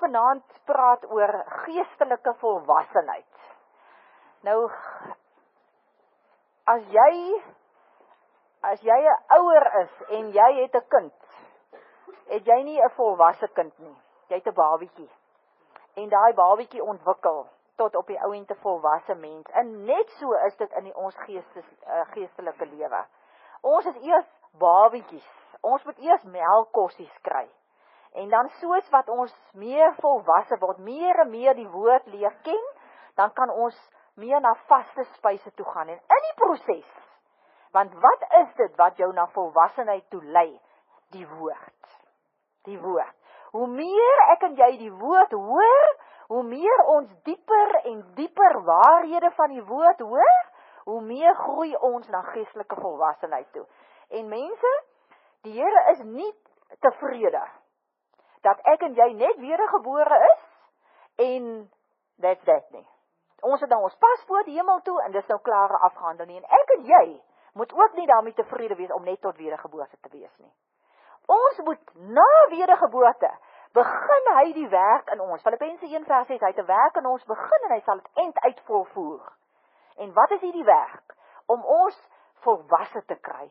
vanaand praat oor geestelike volwassenheid. Nou, as jy 'n ouer is en jy het 'n kind, het jy nie 'n volwasse kind nie. Jy het 'n babietjie. En daai babietjie ontwikkel tot op die ou end 'n volwasse mens. En net so is dit in ons geestelike lewe. Ons is eers babietjies. Ons moet eers melkkossies kry. En dan soos wat ons meer volwasse word, meer en meer die woord leer ken, dan kan ons meer na vaste spyse toe gaan. En in die proses, want wat is dit wat jou na volwassenheid toe lei? Die woord. Die woord. Hoe meer ek en jy die woord hoor, hoe meer ons dieper en dieper waarhede van die woord hoor, hoe meer groei ons na geestelike volwassenheid toe. En mense, die Here is nie tevrede dat ek en jy net wedergebore is, en that's that nie. Ons het nou ons paspoort hemel toe, en dis nou klaar afgehandel nie, en ek en jy moet ook nie daarmee tevrede wees om net tot wedergeboorte te wees nie. Ons moet na wedergeboorte, begin hy die werk in ons. Filippense 1:6, hy het 'n werk in ons begin, en hy sal het eind uitvolvoer. En wat is hierdie werk? Om ons volwasse te kry.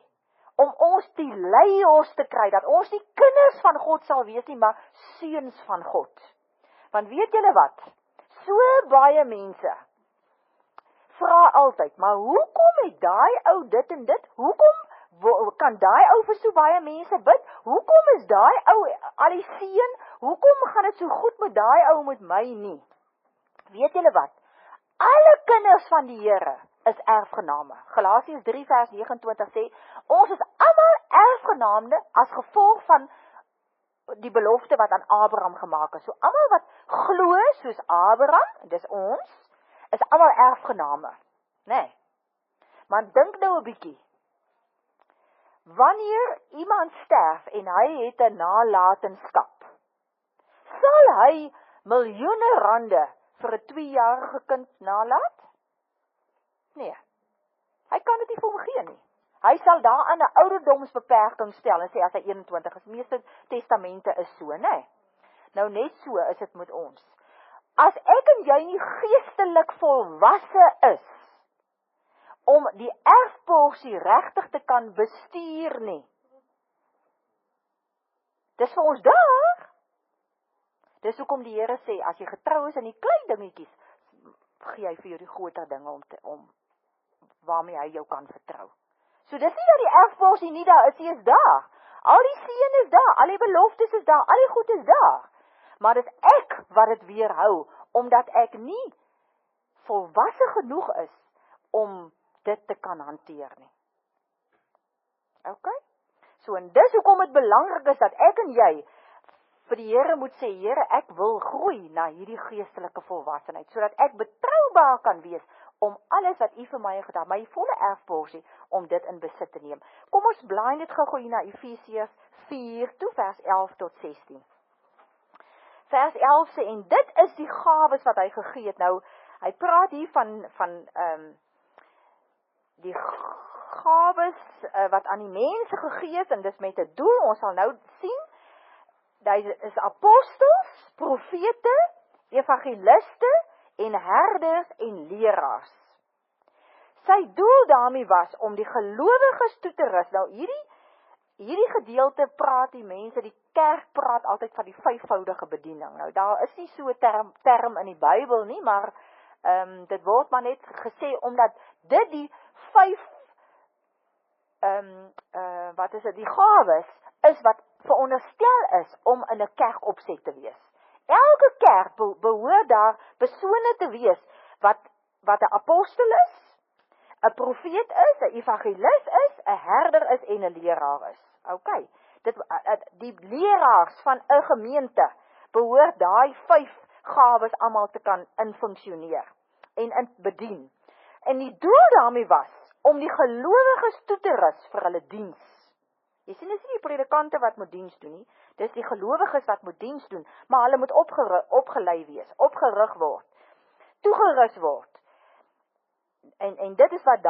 Om ons die leiers te kry, dat ons nie kinders van God sal wees nie, maar seuns van God. Want weet julle wat? So baie mense vra altyd, maar hoekom het daai ou dit en dit? Hoekom kan daai ou vir so baie mense bid? Hoekom is daai ou al die seën? Hoekom gaan dit so goed met daai ou met my nie? Weet julle wat? Alle kinders van die Here is erfgename. Galasiërs 3:29 sê, ons is almal erfgename as gevolg van die belofte wat aan Abraham gemaak is. So almal wat glo soos Abraham, dis ons, is almal erfgename. Nee. Maar dink nou 'n bietjie. Wanneer iemand sterf en hy het 'n nalatenskap, sal hy miljoene rande vir 'n 2-jarige kind nalaat? Nee. Hy kan dit nie vir hom gee nie. Hy sal daaraan 'n ouderdomsbeperking stel en sê as hy 21 is. Meeste testamente is so, nee. Nou net so is dit met ons. As ek en jy nie geestelik volwasse is, om die erfporsie regtig te kan bestuur nie. Dis vir ons daar. Dis hoekom die Here sê, as jy getrou is in die klein dingetjies, gee hy vir jou die groter dinge om waarmee hy jou kan vertrou. So dis nie dat die erfporsie nie daar is daar. Al die seën is daar, al die beloftes is daar, al die goed is daar. Maar dis ek wat dit weerhou, omdat ek nie volwasse genoeg is om dit te kan hanteer nie. Ok? So en dis hoekom dit belangrik is dat ek en jy vir die Here moet sê, Here, ek wil groei na hierdie geestelike volwassenheid, sodat ek betroubaar kan wees om alles wat U vir my gedaan, my volle erfporsie, om dit in besit te neem. Kom ons blaai net gou na Efesiërs 4 toe, vers 11 tot 16. Vers 11 sê, en dit is die gawes wat hy gegee het. Nou, hy praat hier van die gawes wat aan die mense gegee het, en dis met 'n doel. Ons sal nou sien, daar is apostels, profete, evangeliste, en herders en leraars. Sy doel daarmee was om die gelowiges toe te rus. Nou hierdie gedeelte praat die mense, die kerk praat altyd van die 5voudige bediening. Nou daar is nie so 'n term in die Bybel nie, maar dit word maar net gesê omdat dit die 5 die gawes is wat veronderstel is om in 'n kerkopset te wees. Elke kerk behoort daar persone te wees wat 'n apostel is, 'n profeet is, 'n evangelis is, 'n herder is en 'n leraar is. OK. Die leraars van 'n gemeente behoort daai 5 gawes almal te kan infunksioneer en bedien. En die doel daarmee was om die gelowiges toe te rus vir hulle diens. Jy sien, dis nie die predikante wat moet diens doen nie, dis die gelowiges wat moet diens doen, maar hulle moet opgelei wees, opgerig word, toegerus word, En dit is wat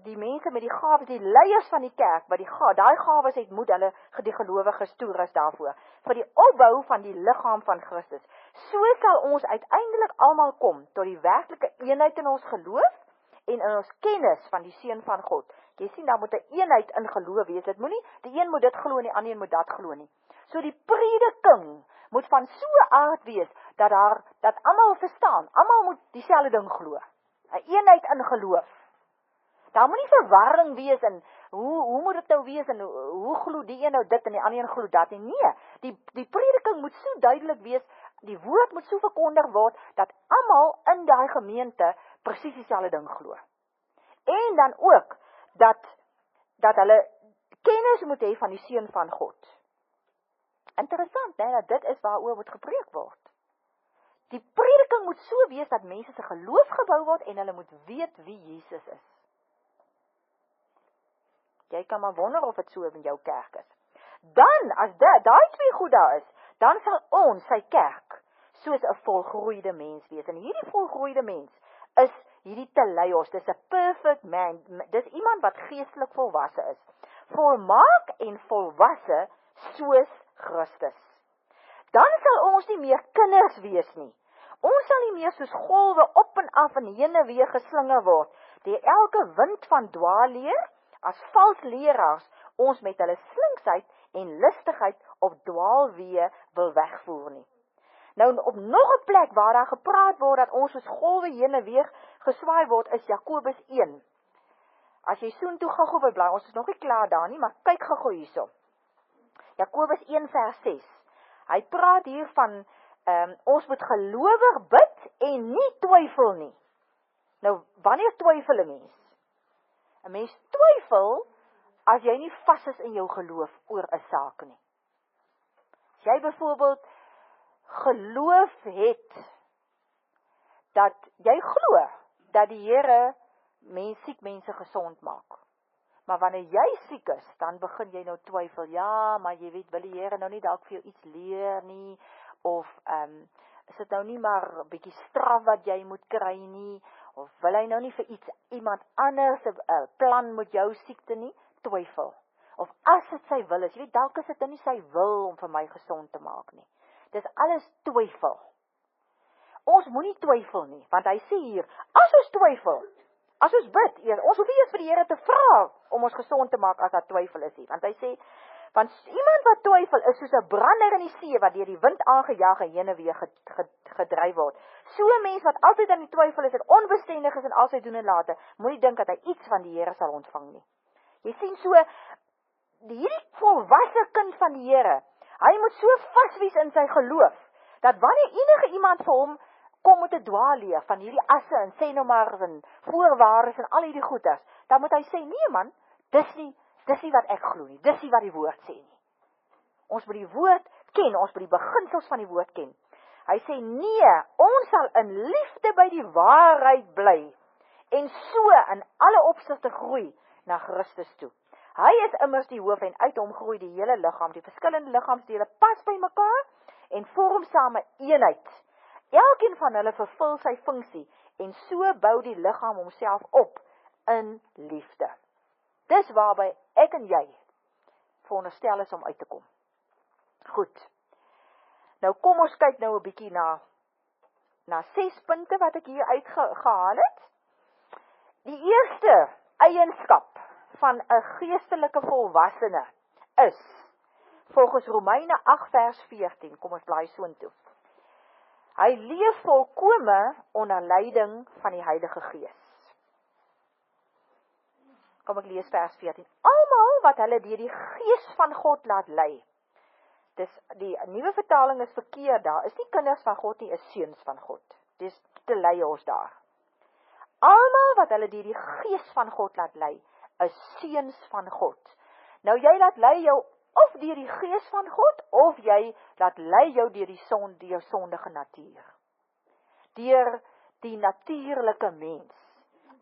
die mense met die gawes, die leiers van die kerk, wat daai gawes het, moet hulle die gelowiges toerus daarvoor, vir die opbou van die liggaam van Christus. So sal ons uiteindelik almal kom, tot die werklike eenheid in ons geloof, en in ons kennis van die Seun van God. Jy sien, daar moet 'n eenheid in geloof wees, dit moenie, die een moet dit glo en die ander een moet dat glo nie. So die prediking moet van so 'n aard wees, dat almal verstaan, almal moet dieselfde ding glo. 'n Eenheid in geloof. Daar moet nie verwarring wees in, hoe moet dit nou wees, en hoe glo die een nou dit, en die ander een glo dat, en nee, die prediking moet so duidelik wees, die woord moet so verkondig word, dat almal in daai gemeente presies dieselfde ding glo. En dan ook, dat hulle kennis moet hê van die Seun van God. Interessant, né, dat dit is waaroor moet gepreek word. Die prediking moet so wees, dat mense se geloof gebou word, en hulle moet weet wie Jesus is. Jy kan maar wonder of het so in jou kerk is. Dan, as daai twee goed daar is, dan sal ons, sy kerk, soos 'n volgroeide mens wees. En hierdie volgroeide mens is hierdie teleios, dis 'n perfect man, dis iemand wat geestelik volwasse is. Volmaak en volwasse soos Christus. Dan sal ons nie meer kinders wees nie. Ons sal nie meer soos golwe op en af en heen en weer geslinger word, deur elke wind van dwaalleer, as vals leraars ons met hulle slinksheid en listigheid op dwaalweë wil wegvoer nie. Nou, op nog 'n plek waar daar gepraat word, dat ons soos golwe heen en weer geswaai word, is Jakobus 1. As jy soontoe gou-gou wil bly, ons is nog nie klaar daar nie, maar kyk gou-gou hierso. Jakobus 1 vers 6. Hy praat hier van, ons moet gelowig bid en nie twyfel nie. Nou, wanneer twyfel 'n mens? 'n Mens twyfel as jy nie vas is in jou geloof oor 'n saak nie. As jy byvoorbeeld geloof het, dat jy glo, dat die Here siek mense gesond maak. Maar wanneer jy siek is, dan begin jy nou twyfel, ja, maar jy weet, wil die Here nou nie dalk vir jou iets leer nie, of is dit nou nie maar 'n bietjie straf wat jy moet kry nie, of wil hy nou nie vir iemand anders 'n plan met jou siekte nie, twyfel. Of as dit sy wil is, jy weet, dalk is dit nou nie sy wil om vir my gesond te maak nie. Dis alles twyfel. Ons moenie twyfel nie, want hy sê hier, as ons twyfel, as ons bid, ons hoef nie eers vir die Here te vra om ons gesond te maak as daar twyfel is nie, want hy sê, want iemand wat twyfel is soos 'n brander in die see wat deur die wind aangejaag en heen en weer gedryf word. So 'n mens wat altyd aan die twyfel is en onbestendig is in al sy doen en late, moenie dink dat hy iets van die Here sal ontvang nie. Jy sien so, hierdie volwasse kind van die Here, hy moet so vas wees in sy geloof, dat wanneer enige iemand vir hom kom met 'n dwaalleer van hierdie asse en sê nou maar en voorwaardes en al hierdie goeders, dan moet hy sê, nee man, dis nie wat ek glo nie, dis nie wat die woord sê nie. Ons moet die woord ken, ons moet die beginsels van die woord ken. Hy sê, nee, ons sal in liefde by die waarheid bly, en so in alle opsigte groei na Christus toe. Hy is immers die hoof en uit hom groei die hele liggaam, die verskillende liggaamsdele pas by mekaar, en vorm saam 'n eenheid. Elkeen van hulle vervul sy funksie, en so bou die liggaam homself op in liefde. Dis waarby ek en jy veronderstel is om uit te kom. Goed. Nou kom ons kyk nou 'n bietjie na 6 punte wat ek hier uitgehaal het. Die eerste eienskap van 'n geestelike volwassene is, volgens Romeine 8 vers 14, kom ons blaai soontoe. Hy leef volkome onder leiding van die Heilige Gees. Kom ek lees vers 14. Almal wat hulle deur die Gees van God laat lei. Dis die nuwe vertaling is verkeerd daar. Is nie kinders van God nie, is seuns van God. Dis te lei ons daar. Almal wat hulle deur die Gees van God laat lei, is seuns van God. Nou jy laat lei jou of deur die Gees van God, of jy laat lei jou deur jou sondige natuur. Deur die natuurlike mens.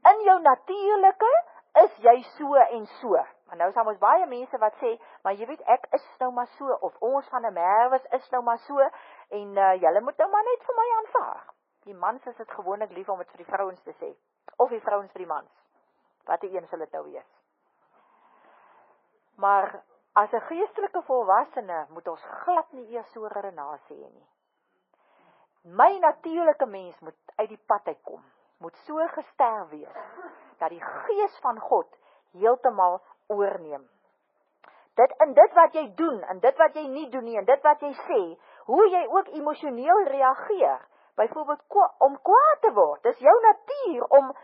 In jou natuurlike is jy so en so. Maar nou is daar mos baie mense wat sê, maar jy weet, ek is nou maar so, of ons van 'n merwes is nou maar so, en julle moet nou maar net vir my aanvaar. Die mans is dit gewoonlik lief om dit vir die vrouens te sê. Of die vrouens vir die mans. Wat die een sal dit nou wees. Maar as 'n geestelike volwassene moet ons glad nie eers so redenasie hê nie. My natuurlike mens moet uit die pad uitkom. Moet so gesterf wees dat die gees van God heeltemal oorneem. Dit wat jy doen, en dit wat jy nie doen nie, en dit wat jy sê, hoe jy ook emosioneel reageer, byvoorbeeld om kwaad te word, dis jou natuur om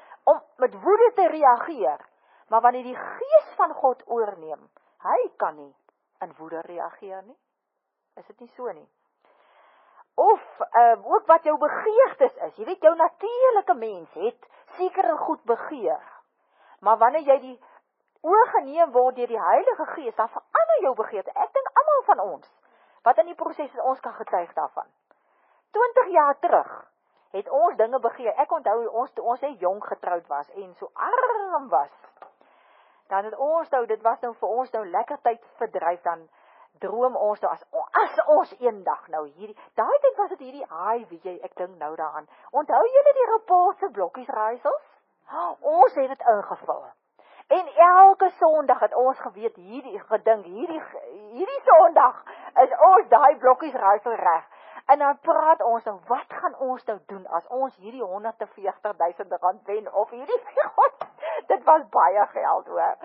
met woede te reageer, maar wanneer die gees van God oorneem, hy kan nie in woede reageer nie, is dit nie so nie. Of ook wat jou begeertes is, jy weet jou natuurlike mens het seker goed begeer, maar wanneer jy die oorgeneem word deur die Heilige Gees, dan verander jou begeerte. Ek dink almal van ons, wat in die proses is, ons kan getuig daarvan. 20 jaar terug, het ons dinge begeer. Ek onthou, ons net jong getroud was, en so arm was, dan het ons nou, dit was nou vir ons nou lekker tyd verdryf, dan droom ons nou, as ons eendag nou hierdie, daai tyd was dit hierdie, weet jy, ek dink nou daaraan, onthou julle die repulse blokkies raaisels? Ons het dit ingevul. En elke Sondag het ons geweet, gedink, hierdie Sondag is ons daai blokkies raaisel reg. En dan praat ons nou, wat gaan ons nou doen as ons hierdie 140.000 rand wen, of hierdie, dit was baie geld hoor.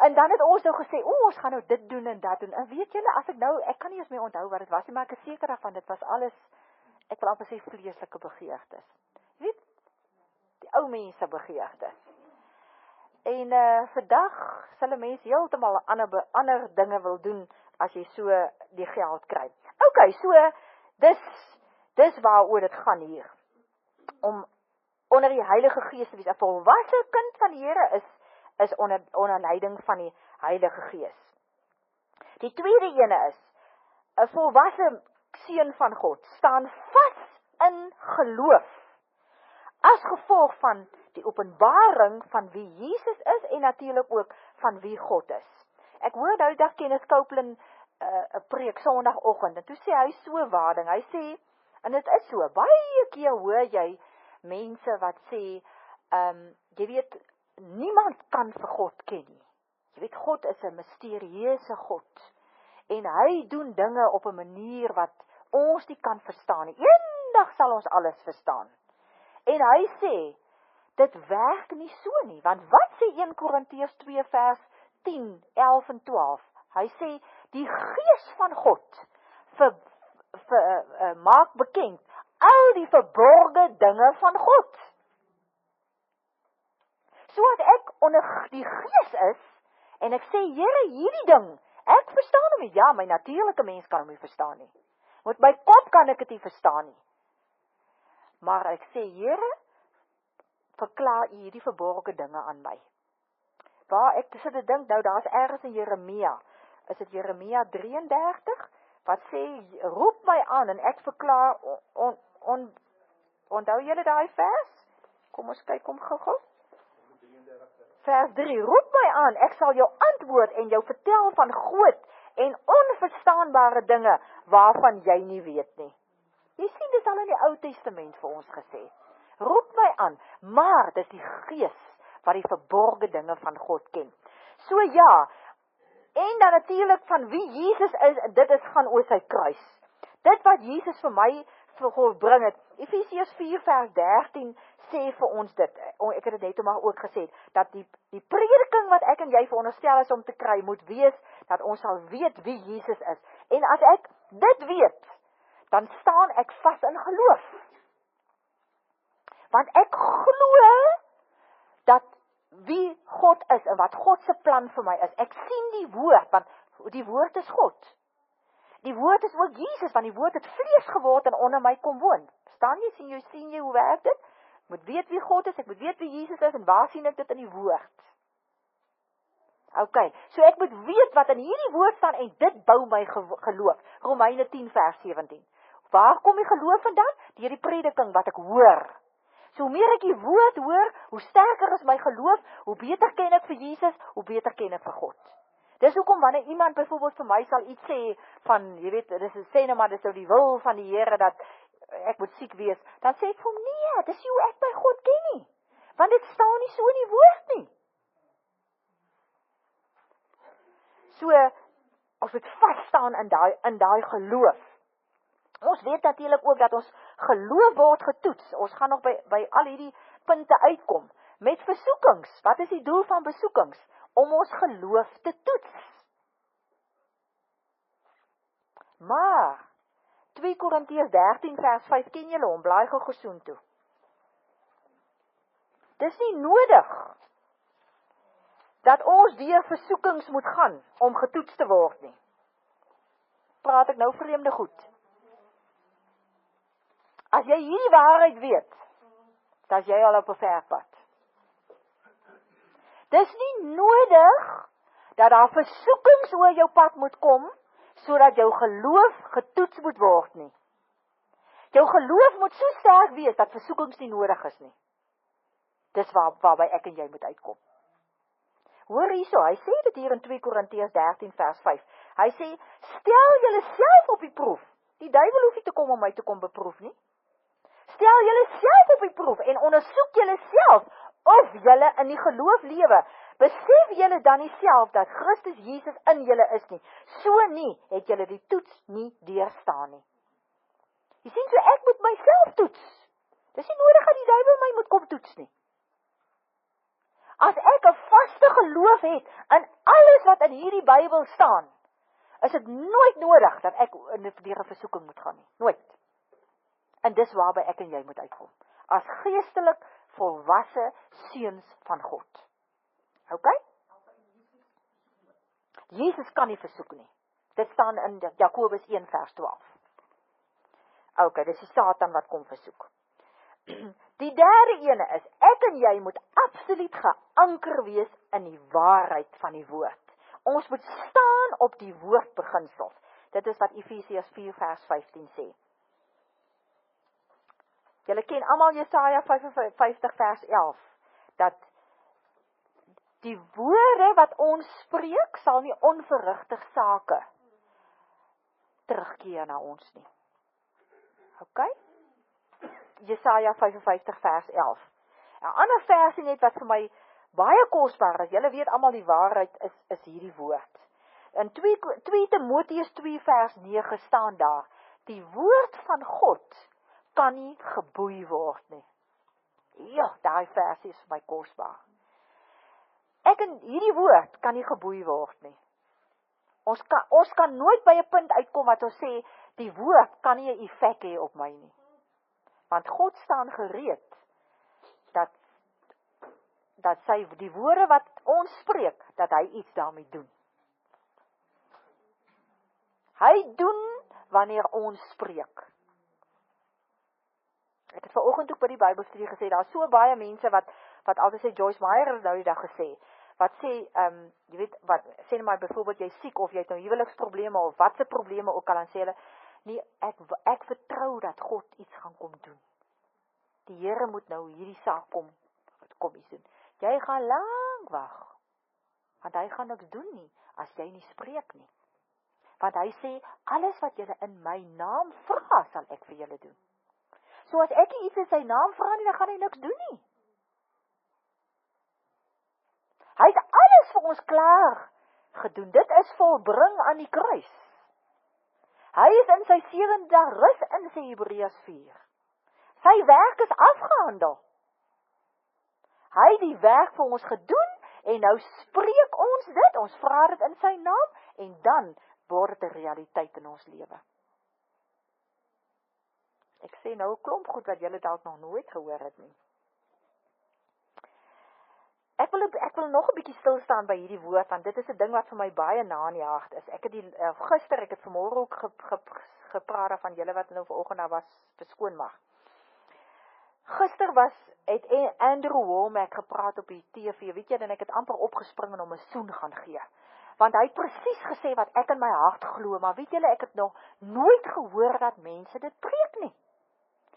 En dan het ons nou gesê, ons gaan nou dit doen en dat doen. En weet julle, ek kan nie eens meer onthou wat dit was nie, maar ek is seker daarvan, dit was alles, ek wil amper sê vleeslike begeertes. Jy weet, die ou mense begeertes. En vandag sal 'n mens heeltemal ander dinge wil doen, as jy so die geld kry. Okay, so, dis waaroor dit gaan hier. Om onder die Heilige Gees te wees. 'n volwasse kind van die Here is onder leiding van die Heilige Gees. Die tweede ene is, 'n volwasse seun van God staan vas in geloof, as gevolg van die openbaring van wie Jesus is, en natuurlik ook van wie God is. Ek hoor nou die dag Kenneth Copeland 'n preek Sondagoggend, en toe sê hy so waarding, hy sê, en dit is so, baie keer hoor jy mense wat sê, jy weet, niemand kan vir God ken nie. Jy weet, God is 'n misterieuse God, en hy doen dinge op 'n manier wat ons nie kan verstaan nie. Eendag sal ons alles verstaan. En hy sê, dit werk nie so nie, want wat sê 1 Korintiërs 2 vers 10, 11 en 12? Hy sê, die Gees van God maak bekend al die verborgde dinge van God. Sodat ek onder die Gees is, en ek sê, Here, hierdie ding, ek verstaan hom nie. Ja, my natuurlike mens kan hom nie verstaan nie. Met my kop kan ek dit nie verstaan nie. Maar ek sê, Here, verklaar U hierdie verborgde dinge aan my. Waar ek sit te dink, nou daar is ergens in Jeremia, is dit Jeremia 33, wat sê, roep my aan, en ek verklaar, onthou julle daai vers? Kom ons kyk, kom gou. Vers 3, roep my aan, ek sal jou antwoord, en jou vertel van groot en onverstaanbare dinge, waarvan jy nie weet nie. Jy sien, dit is al in die Ou Testament vir ons gesê. Roep my aan, maar dis die Gees wat die verborgde dinge van God ken. So ja, en dan natuurlik van wie Jesus is, dit is gaan oor sy kruis. Dit wat Jesus vir my volbring het, Efesiërs 4 vers 13 sê vir ons dit, ek het dit net maar ook gesê, dat die prediking wat ek en jy veronderstel is om te kry, moet wees, dat ons sal weet wie Jesus is. En as ek dit weet, dan staan ek vas in geloof. Want ek glo dat wie God is en wat God se plan vir my is. Ek sien die woord, want die woord is God. Die woord is ook Jesus, want die woord het vlees geword en onder my kom woon. Staan jy, sien jy hoe werk dit? Ek moet weet wie God is, ek moet weet wie Jesus is, en waar sien ek dit in die woord? Ok, so ek moet weet wat in hierdie woord staan, en dit bou my geloof. Romeine 10 vers 17. Waar kom die geloof vandaan? Deur die prediking wat ek hoor. So hoe meer ek die woord hoor, hoe sterker is my geloof, hoe beter ken ek vir Jesus, hoe beter ken ek vir God. Dis hoekom wanneer iemand byvoorbeeld vir my sal iets sê van, jy weet, dis nou maar dis nou die wil van die Here dat ek moet siek wees, dan sê ek vir hom, nee, dis nie hoe ek my God ken nie. Want dit staan nie so in die woord nie. So, ons moet vasstaan in daai geloof. Ons weet natuurlik ook dat ons geloof word getoets. Ons gaan nog by al hierdie punte uitkom. Met versoekings. Wat is die doel van besoekings? Om ons geloof te toets. Maar, 2 Korintiërs 13 vers 5, ken julle hom, blaai gou soontoe. Dis nie nodig dat ons deur versoekings moet gaan om getoets te word nie. Praat ek nou vreemde goed? As jy hierdie waarheid weet, dan is jy al op 'n verpad. Dis nie nodig dat daar versoekings oor jou pad moet kom, sodat jou geloof getoets moet word nie. Jou geloof moet so sterk wees, dat versoekings nie nodig is nie. Dis waarby ek en jy moet uitkom. Hoor hierso, hy sê dit hier in 2 Korintiërs 13 vers 5. Hy sê, stel julle self op die proef. Die duiwel hoef nie te kom om my te kom beproef nie. Stel julle self op die proef en ondersoek julle self of julle in die geloof lewe. Besef julle dan nie self dat Christus Jesus in julle is nie. So nie, het julle die toets nie deurstaan nie. Jy sien, so ek moet myself toets. Dis nie nodig dat die duiwel my moet kom toets nie. As ek 'n vaste geloof het in alles wat in hierdie Bybel staan, is dit nooit nodig dat ek deur 'n versoeking moet gaan nie. Nooit. En dis waarby ek en jy moet uitkom. As geestelik volwasse seuns van God. OK? Jesus kan nie versoek nie. Dit staan in Jakobus 1 vers 12. OK, dis die Satan wat kom versoek. Die derde ene is, ek en jy moet absoluut geanker wees in die waarheid van die woord. Ons moet staan op die woordbeginsels. Dit is wat Efesiërs 4 vers 15 sê. Julle ken almal Jesaja 55 vers 11, dat die woorde wat ons spreek, sal nie onverrigtig sake terugkeer na ons nie. OK? Jesaja 55 vers 11. 'n ander versie net wat vir my baie kosbaar is, julle weet almal die waarheid is hierdie woord. In 2 Timoteus 2 vers 9 staan daar, die woord van God kan nie geboei word nie. Ja, daai versie is vir my kosbaar. Ek en hierdie woord kan nie geboei word nie. Ons kan nooit by 'n punt uitkom wat ons sê, die woord kan nie 'n effek hê op my nie. Want God staan gereed, dat sy, die woorde wat ons spreek, dat hy iets daarmee doen. Hy doen wanneer ons spreek. Ek het vanoggend ook by die Bybelstudie gesê, daar is so baie mense wat altyd sê, Joyce Meyer het nou die dag gesê, wat sê, jy weet, sê nou maar byvoorbeeld, jy siek, of jy het nou huweliksprobleme, of wat se probleme ook al, dan sê hulle, nee, ek vertrou dat God iets gaan kom doen. Die Here moet nou hierdie saak kom iets doen. Jy gaan lank wag, want hy gaan niks doen nie, as jy nie spreek nie. Want hy sê, alles wat julle in my naam vra, sal ek vir julle doen. So as ek iets in sy naam vra nie, dan gaan hy niks doen nie. Hy het alles vir ons klaar gedoen. Dit is volbring aan die kruis. Hy is in sy 7de dag rus in sy Hebreërs 4. Sy werk is afgehandel. Hy het die werk vir ons gedoen, en nou spreek ons dit, ons vra dit in sy naam, en dan word dit 'n realiteit in ons lewe. Ek sê nou 'n klomp goed wat julle dalk nog nooit gehoor het nie. Ek wil nog 'n bietjie stil staan by hierdie woord, want dit is 'n ding wat vir my baie na in die hart is. Ek het vanmôre ook gepraat van julle wat nou vanoggend daar was, verskoon mag. Gister het Andrew Womack gepraat op die TV, weet jy, en ek het amper opgespring en hom 'n soen gaan gee. Want hy het presies gesê wat ek in my hart glo, maar weet julle, ek het nog nooit gehoor dat mense dit preek nie.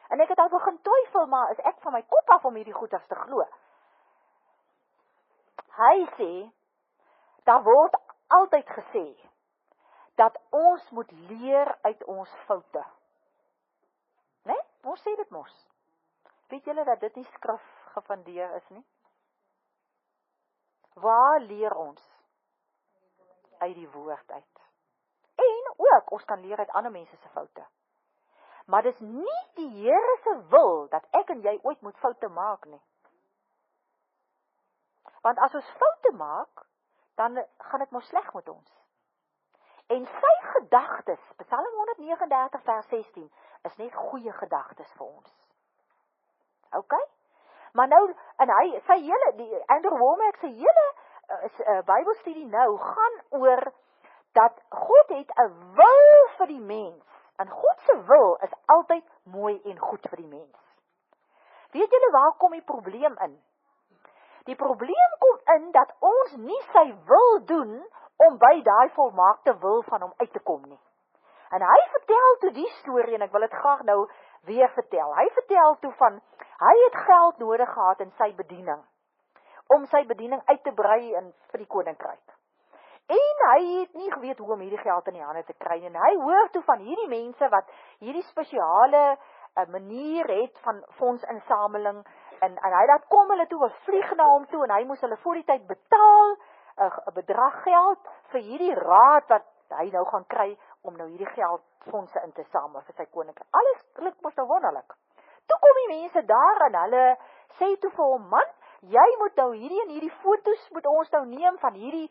En ek het al begin twyfel, maar is ek van my kop af om hierdie goeders te glo? Hy sê, daar word altyd gesê, dat ons moet leer uit ons foute. Né? Ons sê dit mos. Weet julle dat dit nie skrif gefundeer is nie? Waar leer ons? Uit die woord uit. En ook, ons kan leer uit ander mense se foute. Maar dis nie die Here se wil, dat ek en jy ooit moet foute maak nie. Want as ons foute maak, dan gaan dit mos sleg met ons. En sy gedagtes, Psalm 139 vers 16, is net goeie gedagtes vir ons. Ok? Maar nou, en Andrew Womack sy hele Bybelstudie nou, gaan oor, dat God het 'n wil vir die mens, en God se wil is altyd mooi en goed vir die mens. Weet julle waar kom die probleem in? Die probleem kom in, dat ons nie sy wil doen, om by daai volmaakte wil van hom uit te kom nie. En hy vertel toe die storie, en ek wil dit graag nou weer vertel. Hy vertel toe van, hy het geld nodig gehad in sy bediening, om sy bediening uit te brei vir die koninkryk. En hy het nie geweet hoe om hierdie geld in die hande te kry, en hy hoor toe van hierdie mense, wat hierdie spesiale manier het van fondsinsameling, en hy laat kom hulle toe, vlieg na hom toe, en hy moes hulle voor die tyd betaal, 'n bedrag geld, vir hierdie raad, wat hy nou gaan kry, om nou hierdie geldfondse in te samel, vir sy koninkryk. Alles klink mos nou wonderlik. Toe kom die mense daar, en hulle sê toe vir hom, man, jy moet nou hierdie en hierdie foto's, moet ons nou neem, van hierdie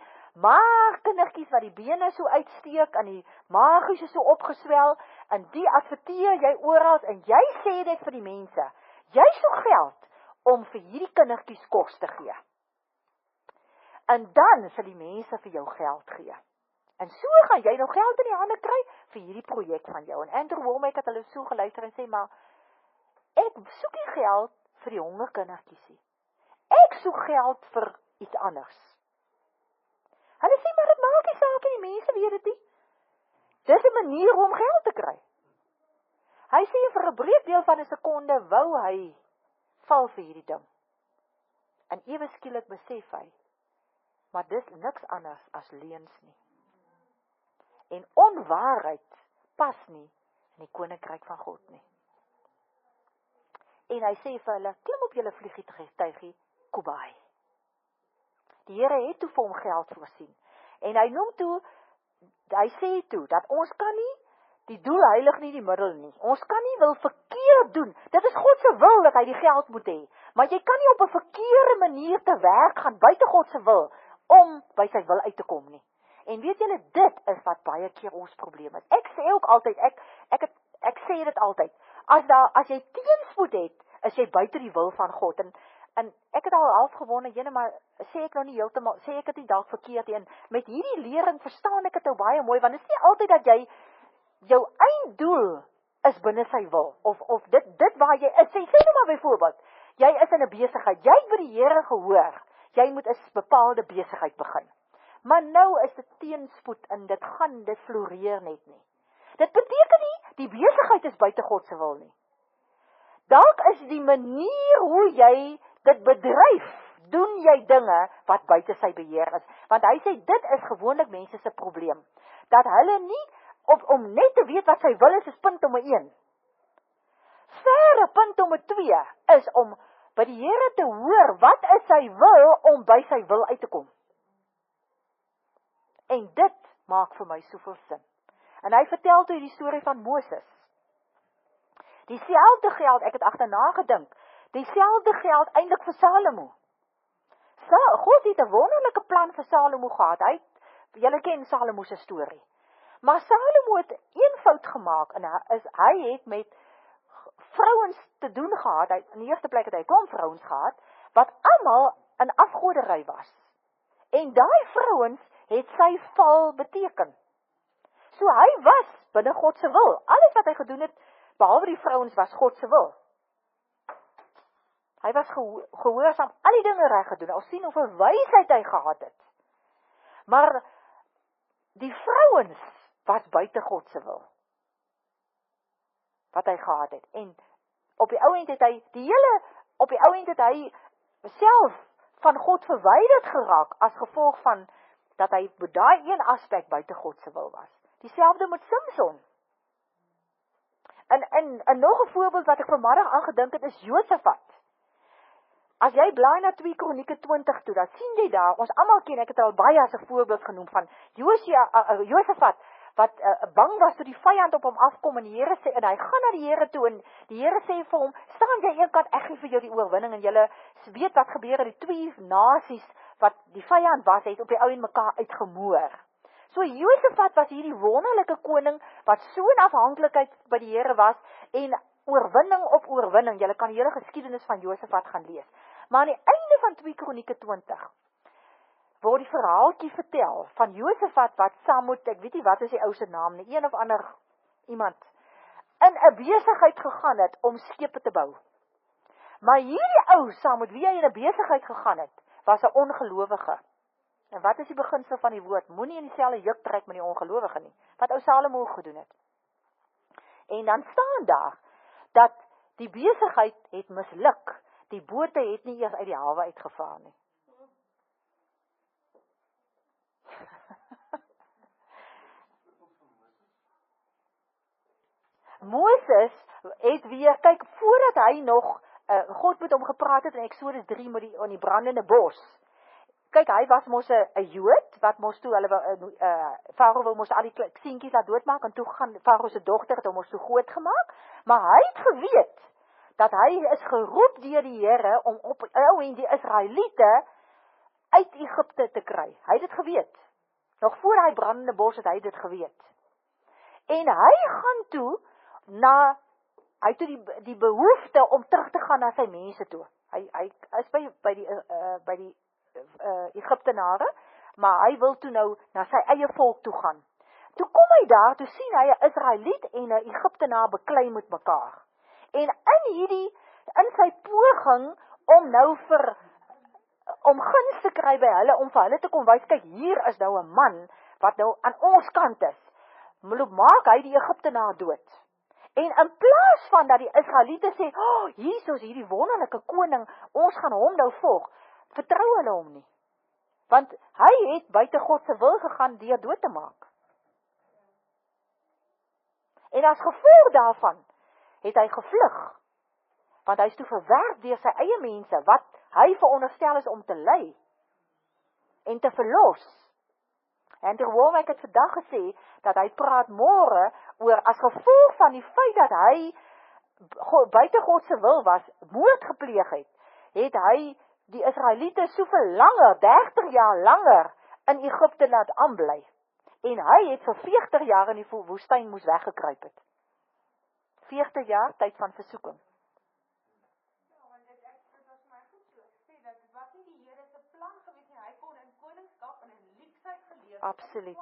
kindertjies, wat die bene so uitsteek, en die maagies is so opgeswel, en die adverteer jy oral, en jy sê dit vir die mense, jy soek geld, om vir hierdie kindertjies kos te gee. En dan sal die mense vir jou geld gee. En so gaan jy nou geld in die hande kry, vir hierdie projek van jou. En Andrew Womack het hulle so geluister, en sê, maar, ek soek nie geld vir die hongerkindertjies nie. Ek soek geld vir iets anders. Hulle sê, maar dit maak nie saak, en die mense weet dit nie. Dis 'n manier om geld te kry. Hy sê, vir 'n breekdeel van 'n sekonde, wou hy val vir hierdie ding. En ewe skielik besef hy, maar dis niks anders as leuns nie. En onwaarheid pas nie in die koninkryk van God nie. En hy sê vir hulle, klim op julle vliegtuigie, Kubai. Die Here het toe vir hom geld voorsien. En hy noem toe, hy sê toe, dat ons kan nie, die doel heilig nie die middel nie. Ons kan nie wil verkeerd doen. Dit is God se wil, dat hy die geld moet hê. Maar jy kan nie op 'n verkeerde manier te werk gaan, buite God se wil, om by sy wil uit te kom nie. En weet julle, dit is wat baie keer ons probleem is. Ek sê ook altyd, ek sê dit altyd, as jy teenspoed het, is jy buite die wil van God, en ek het al half gewonde, jene, maar sê ek nou nie heeltemal, sê ek het nie dalk verkeerd, en met hierdie lering verstaan ek het nou baie mooi, want dit is nie altyd dat jy, jou einddoel is binne sy wil, of dit waar jy is, sê nou maar byvoorbeeld, jy is in 'n besigheid, jy het by die Here gehoor, jy moet 'n bepaalde besigheid begin, maar nou is dit teenspoed, en dit floreer net nie. Dit beteken nie, die besigheid is buite God se wil nie. Dalk is die manier hoe jy dit bedryf, doen jy dinge wat buite sy beheer is. Want hy sê, dit is gewoonlik mense se probleem. Dat hulle nie, om net te weet wat sy wil is punt nommer 1. Verre punt nommer 2 is om by die Here te hoor, wat is sy wil, om by sy wil uit te kom. En dit maak vir my soveel sin. En hy vertel toe die storie van Moses. Dieselfde geld, ek het agterna gedink, dieselfde geld eintlik vir Salomo. God het 'n wonderlike plan vir Salomo gehad. Julle ken Salomo se storie. Maar Salomo het een fout gemaak, en hy het met vrouens te doen gehad. In die eerste plek het hy klomp vrouens gehad, wat almal in afgoderry was. En daai vrouens het sy val beteken. So hy was binne God se wil. Alles wat hy gedoen het, behalwe die vrouens, was God se wil. Hy was gehoorsaam, al die dinge reg gedoen. Ons sien hoeveel wysheid hy gehad het. Maar die vrouens was buite God se wil. Wat hy gehad het. En op die ou end het hy self van God verwyderd geraak, as gevolg van dat hy by daai een aspek buite God se wil was. Dieselfde met Samson. En nog 'n voorbeeld wat ek vanmiddag aangedink het is Josafat. As jy blaai na 2 Kronieke 20 toe, dan sien jy daar, ons almal ken, ek het al baie as 'n voorbeeld genoem van Josafat, wat bang was toe die vyand op hom afkom, en die Here sê, en hy gaan na die Here toe, en die Here sê vir hom, staan jy eenkant, ek gee vir jou die oorwinning, en julle weet wat gebeur, die 2 nasies, wat die vyand was, het op die ou en mekaar uitgemoor. So Josafat was hierdie wonderlike koning, wat so in afhanklikheid by die Here was, en oorwinning op oorwinning, julle kan die hele geskiedenis van Josafat gaan lees. Maar aan die einde van 2 Kronieke 20, word die verhaaltjie vertel, van Josafat wat saam met, ek weet nie wat is die ou se naam nie, een of ander iemand, in 'n besigheid gegaan het, om skepe te bou. Maar hierdie ou, saam met wie hy in 'n besigheid gegaan het, was 'n ongelowige. En wat is die beginsel van die woord? Moenie in dieselfde juk trek met die ongelowige nie, wat ou Salomo gedoen het. En dan staan daar, dat die besigheid het misluk, die bote het nie eers uit die hawe uitgevaar nie. Moses het weer, kyk, voordat hy nog, God met hom gepraat het in Exodus 3 met die brandende bos. Kyk, hy was mos 'n Jood, wat mos toe, Farao wil mos al die seentjies laat doodmaak, en toe gaan Farao se dogter het hom mos toe groot gemaak, maar hy het geweet, dat hy is geroep deur die Here, om op en die Israeliete uit Egipte te kry. Hy het dit geweet. Nog voor hy brandende bos het hy dit geweet. En hy gaan toe, hy het toe die behoefte om terug te gaan na sy mense toe. Hy is by die Egiptenare, maar hy wil toe nou na sy eie volk toe gaan. Toe kom hy daar, toe sien hy 'n Israeliet en 'n Egiptenaar beklei met mekaar. En in sy poging om nou om guns te kry by hulle, om vir hulle te kom wys, kyk, hier is nou 'n man, wat nou aan ons kant is, maak hy die Egiptenaar dood. En in plaas van dat die Israeliete sê, hier is hierdie wonderlike koning, ons gaan hom nou volg, vertrou hulle hom nie. Want hy het buite God se wil gegaan deur dood te maak. En as gevolg daarvan het hy gevlug. Want hy is toe verwerp deur sy eie mense, wat hy veronderstel is om te lei en te verlos. En terwyl ek het vandag gesê, dat hy praat môre oor, as gevolg van die feit dat hy buite God se wil was, moord gepleeg het hy die Israeliete soveel langer, 30 jaar langer, in Egipte laat aanbly. En hy het vir 40 jaar in die woestyn moes weggekruip het. 40 jaar tyd van versoeking. Ja, want dit was my goed so gesê, dat het was nie die Here se plan gewees nie, hy kon in koningskap en in leksheid geleef. Absoluut.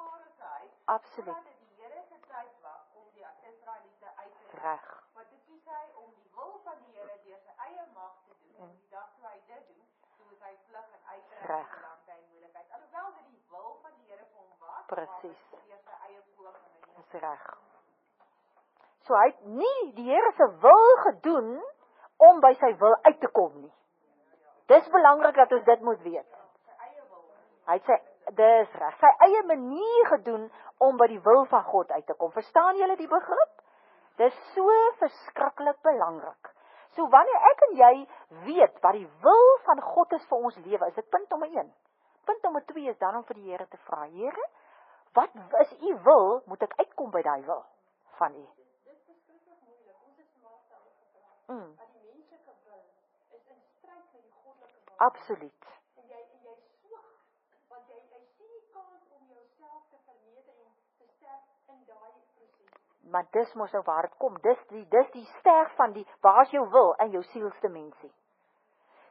Absoluut. Dat die Here se tyd was om die Israeliete uit te reg. Maar toe kies hy om die wil van die Here deur sy eie mag te doen, en die dag toe hy dit doen, toe moet hy vlug en uittrek uit land en moeilikheid. Alhoewel dit die wil van die Here vir hom was, presies, deur sy eie poging. Dis reg. So hy het nie die Here se wil gedoen, om by sy wil uit te kom nie. Dis belangrik dat ons dit moet weet. Hy het dis reg, sy eie manier gedoen, om by die wil van God uit te kom. Verstaan julle die begrip? Dis so verskriklik belangrik. So wanneer ek en jy weet, wat die wil van God is vir ons lewe, is dit punt nommer 1. Punt nommer 2 is dan om vir die Here te vra, Here, wat is u wil, moet ek uitkom by daai wil van u? Dit is verskriklik moeilik, ons het vanmiddag daaroor gepraat, dat die menslike wil is in stryd met die goddelike wil. Absoluut. En jy swag, want jy sien die kans om jouself te verneder en te sterf in daai proses. Maar dis mos nou waar het kom, dis die sterf van die, waar is jou wil in jou sielsdimensie.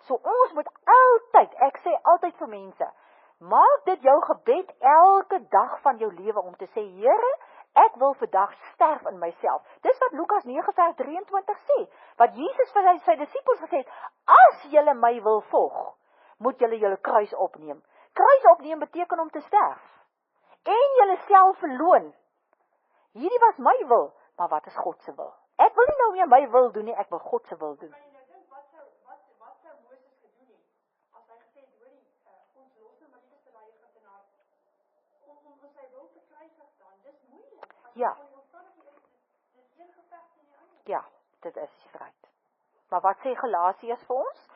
So ons moet altyd, ek sê altyd vir mense, maak dit jou gebed elke dag van jou lewe om te sê, Here, ek wil vandag sterf in myself. Dis wat Lukas 9:23 sê, wat Jesus vir sy disippels gesê het, as julle my wil volg, moet julle kruis opneem. Kruis opneem beteken om te sterf. En julle self verloon. Hierdie was my wil, maar wat is God se wil? Ek wil nie nou meer my wil doen nie, ek wil God se wil doen. Ja. Ja, dit is die stryd. Maar wat sê Galasiërs vir ons?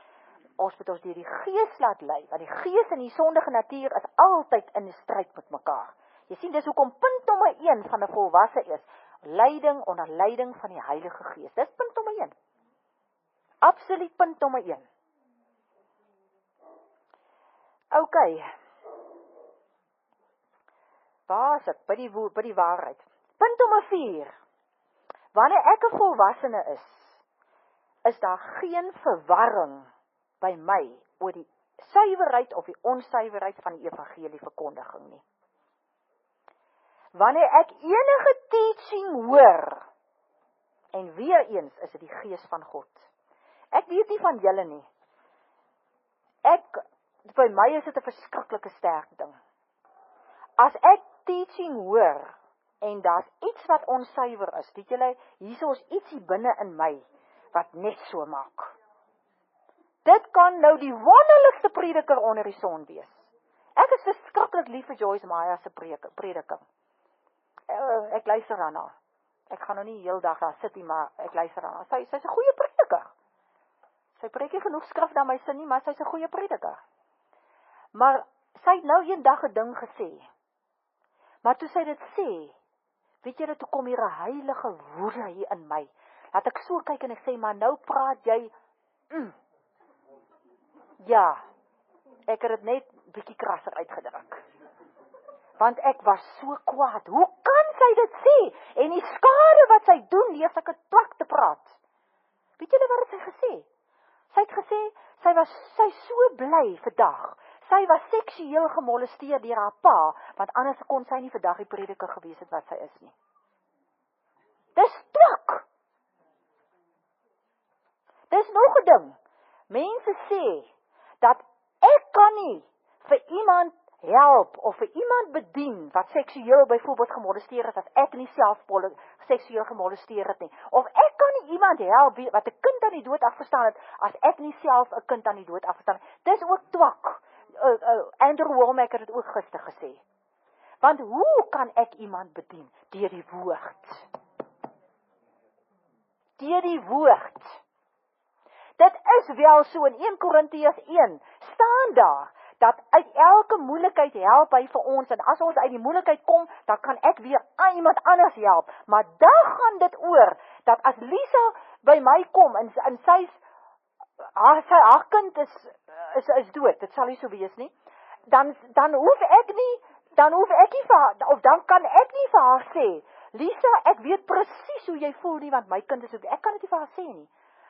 Ons moet ons deur die Gees laat lei, want die Gees en die sondige natuur is altyd in 'n stryd met mekaar. Jy sien, dis hoekom punt nommer 1 van 'n volwasse is, leiding onder leiding van die Heilige Gees. Dis punt nommer 1. Absoluut punt nommer 1. OK. Waar is ek? By die waarheid. Punt nommer 4. Wanneer ek 'n volwassene is daar geen verwarring by my oor die suiwerheid of die onsuiwerheid van die evangelie verkondiging nie. Wanneer ek enige teaching hoor, en weer eens is dit die Gees van God. Ek weet nie van julle nie. By my is dit 'n verskriklike sterk ding. As ek teaching hoor, en daar's iets wat onsuiwer is, weet julle, hier is ietsie binne in my, wat net so maak. Dit kan nou die wonderlikste prediker onder die son wees. Ek is verskriklik lief vir Joyce Meyer se prediking. Ek luister daarna. Ek gaan nou nie heel dag daar sit nie, maar ek luister daarna. Sy's 'n goeie prediker. Sy preek nie genoeg skrif na my sin nie, maar sy's 'n goeie prediker. Maar sy het nou eendag 'n ding gesê. Maar toe sy dit sê, weet jy dat toe kom hier 'n heilige woede hier in my. Laat ek so kyk en ek sê, maar nou praat jy, Ja, ek het dit net bietjie krasser uitgedruk. Want ek was so kwaad. Hoe kan sy dit sê? En die skade wat sy doen, leef ek 'n twak te praat. Weet julle wat het sy gesê? Sy het gesê, sy so bly vandag. Sy was seksueel gemolesteer deur haar pa, want anders kon sy nie vandag die prediker gewees het wat sy is nie. Dis twak. Dis nog 'n ding. Mense sê, dat ek kan nie vir iemand help, of vir iemand bedien, wat seksueel byvoorbeeld gemolesteer is, as ek nie self seksueel gemolesteer het nie. Of ek kan nie iemand help, wat 'n kind aan die dood afgestaan het, as ek nie self 'n kind aan die dood afgestaan het. Dis ook twak. Andrew Womack het dit ook gister gesê. Want hoe kan ek iemand bedien? Deur die woord. Deur die woord. Dit is wel so, in 1 Korintiërs 1, staan daar, dat uit elke moeilikheid help hy vir ons, en as ons uit die moeilikheid kom, dan kan ek weer iemand anders help. Maar daar gaan dit oor, dat as Lisa by my kom, en haar kind is dood, dit sal nie so wees nie, dan kan ek nie vir haar sê, Lisa, ek weet presies hoe jy voel nie, want my kind is dood, ek kan dit nie vir haar sê nie.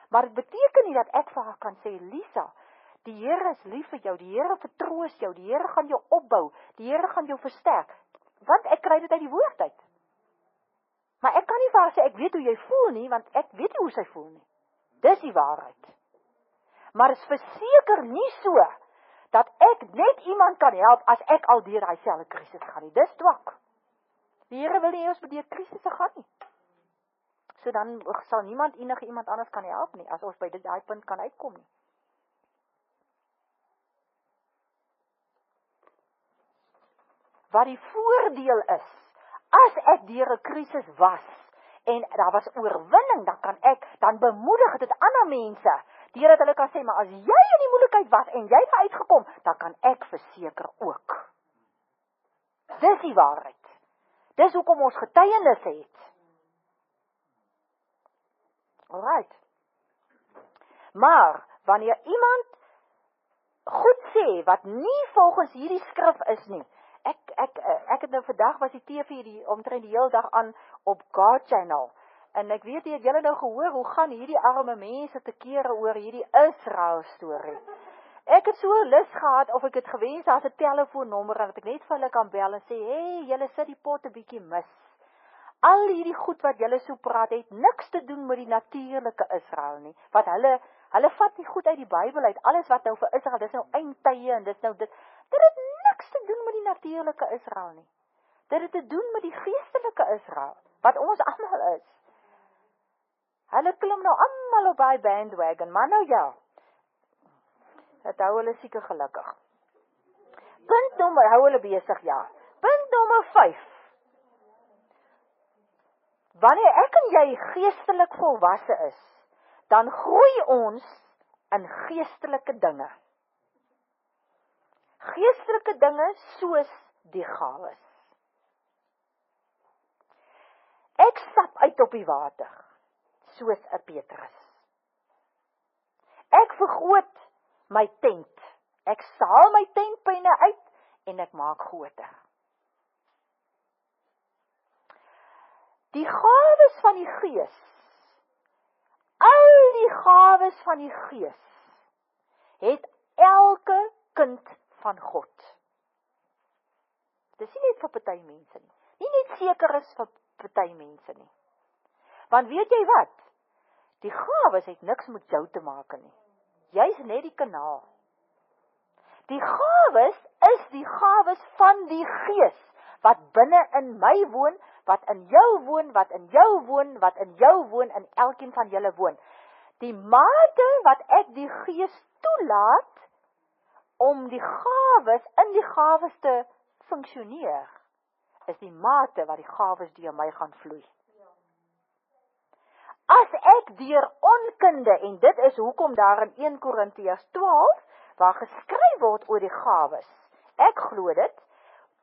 Maar dit beteken nie dat ek vir haar kan sê, Lisa, die Here is lief vir jou, die Here vertroos jou, die Here gaan jou opbou, die Here gaan jou versterk, want ek kry dit uit die woord uit. Maar ek kan nie vir haar sê, ek weet hoe jy voel nie, want ek weet nie hoe sy voel nie. Dis die waarheid. Maar is verseker nie so, dat ek net iemand kan help, as ek al deur daai selfe krisis gaan nie. Dis twak. Die Here wil nie hê ons moet deur krisisse gaan nie. So dan sal enige iemand anders kan help nie, as ons by daai punt kan uitkom nie. Wat die voordeel is, as ek deur 'n krisis was, en daar was oorwinning, dan bemoedig dit ander mense, deurdat hulle kan sê, maar as jy in die moeilikheid was, en jy het uitgekom, dan kan ek verseker ook. Dis die waarheid. Dis hoekom ons getuienis het. Alright. Maar, wanneer iemand goed sê, wat nie volgens hierdie skrif is nie, ek het nou vandag, was die TV omtrent die hele dag aan, op God Channel, en ek weet, het julle nou gehoor, hoe gaan hierdie arme mense te kere oor hierdie Israel storie. Ek het so lus gehad, of ek het gewens, daar's 'n telefoonnommer, en dat ek net vir hulle kan bel, en sê, hey, julle sit die pot 'n bietjie mis. Al hierdie goed wat julle so praat, het niks te doen met die natuurlike Israel nie, wat hulle vat nie goed uit die Bybel uit, alles wat nou vir Israel, dis nou eindtye, en dis nou dit het niks te doen met die natuurlike Israel nie. Dit het te doen met die geestelike Israel, wat ons almal is. Hulle klim nou almal op daai bandwagon, maar nou ja, het hou hulle seker gelukkig. Hou hulle besig, ja. Punt nommer 5. wanneer ek en jy geestelik volwasse is, dan groei ons in geestelike dinge. Geestelike dinge soos die gawes. Ek stap uit op die water, soos 'n Petrus. Ek vergroot my tent. Ek saal my tentpyne uit en ek maak groter. Die gawes van die Gees, al die gawes van die Gees, het elke kind van God. Dis nie net vir party mense nie. Nie net seker is vir party mense nie. Want weet jy wat? Die gawes het niks met jou te maak nie. Jy's net die kanaal. Die gawes is die gawes van die Gees, wat binne in my woon, wat in jou woon, wat in jou woon, wat in jou woon, in elkeen van julle woon. Die mate wat ek die Gees toelaat, om die gawes, in die gawes te funksioneer, is die mate wat die gawes deur my gaan vloei. As ek deur onkunde, en dit is hoekom daar in 1 Korintiërs 12, waar geskryf word oor die gawes, ek glo dit,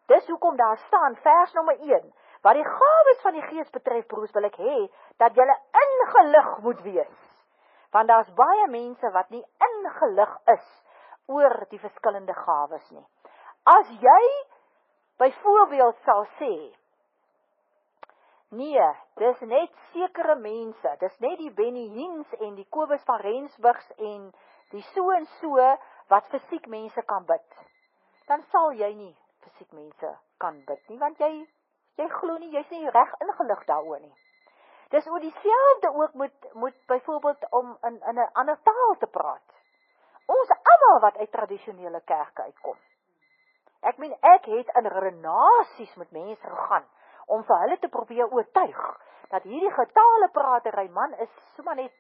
dis hoekom daar staan, vers nommer 1, wat die gawes van die Gees betref, broers, wil ek hê, dat julle ingelig moet wees, want daar's baie mense wat nie ingelig is, oor die verskillende gawes nie. As jy, byvoorbeeld sal sê, nee, dis net sekere mense, dis net die Benny Hins en die Kobus van Rensburgs en die so en so, wat fisiek mense kan bid, dan sal jy nie fisiek mense kan bid nie, want jy glo nie, jy's nie reg ingelig daaroor nie. Dis oor dieselfde ook moet byvoorbeeld om in 'n ander taal te praat. Ons almal wat uit tradisionele kerke uitkom. Ek meen, ek het in renasies met mense gegaan, om vir hulle te probeer oortuig, dat hierdie getalepratery, man, is sommer net,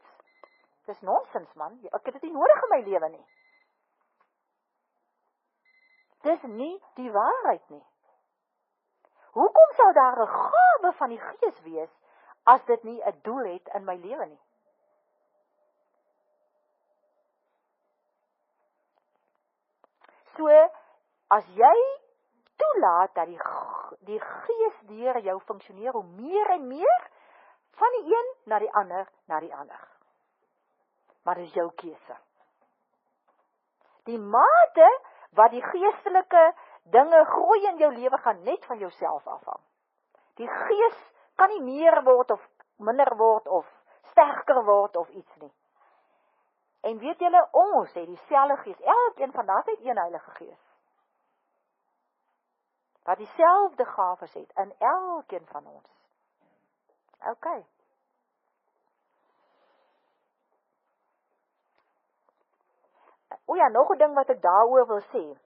dis nonsens, man, ek het dit nie nodig in my lewe nie. Dis nie die waarheid nie. Hoekom sou daar 'n gawe van die Gees wees, as dit nie 'n doel het in my lewe nie? So, as jy toelaat dat die Gees deur jou funksioneer, hoe meer en meer, van die een na die ander, Maar dis jou keuse. Die mate wat die geestelike dinge groei in jou lewe gaan net van jouself afhang. Die Gees kan nie meer word of minder word of sterker word of iets nie. En weet julle, ons het dieselfde Gees, elkeen van ons het een Heilige Gees, wat dieselfde gawes het in elkeen van ons. Okay. O ja, nog 'n ding wat ek daaroor wil sê,